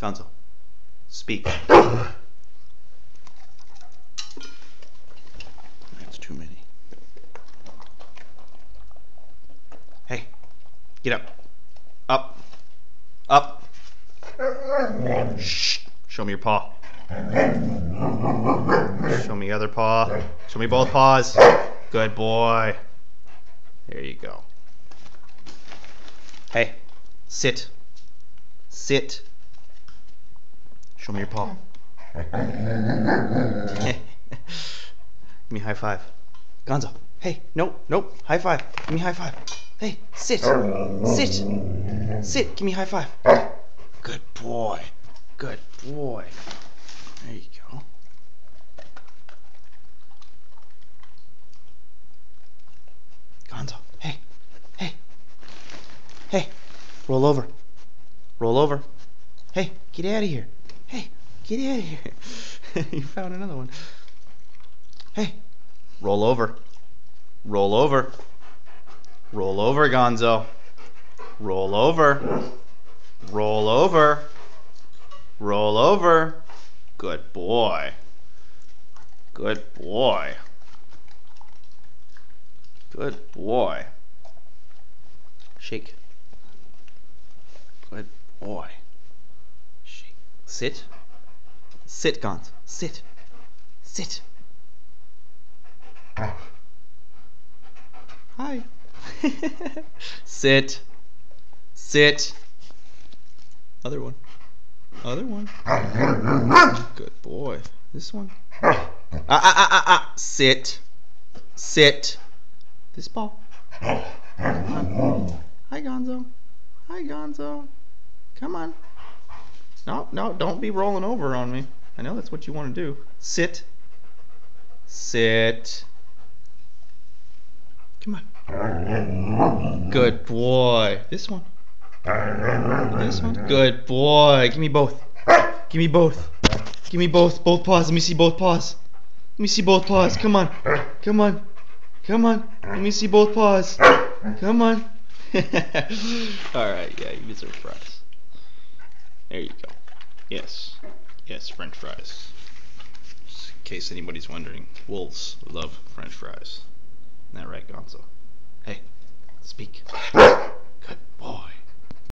Gonzo, speak. That's too many. Hey, get up. Up. Up. Shh. Show me your paw. Show me other paw. Show me both paws. Good boy. There you go. Hey, sit. Sit. Show me your paw. Give me a high five. Gonzo. Hey, nope. High five. Give me a high five. Hey, sit. Sit. Sit. Give me a high five. Good boy. Good boy. There you go. Gonzo. Hey. Roll over. Roll over. Hey, get out of here. Hey, get out of here. You found another one. Hey, roll over. Roll over. Roll over, Gonzo. Roll over. Roll over. Roll over. Good boy. Good boy. Good boy. Shake. Good boy. Shake. Sit. Sit, Gonzo. Sit. Sit. Hi. Sit. Sit. Other one. Other one. Good boy. This one. Sit. Sit. This ball. Come on. Hi, Gonzo. Hi, Gonzo. Come on. No, don't be rolling over on me. I know that's what you want to do. Sit. Sit. Come on. Good boy. This one. This one. Good boy. Give me both. Give me both. Give me both. Both paws. Let me see both paws. Let me see both paws. Come on. Come on. Come on. Let me see both paws. Come on. Alright, yeah, you deserve fries. There you go. Yes. Yes, French fries. Just in case anybody's wondering, wolves love French fries. Isn't that right, Gonzo? Hey, speak. Good boy.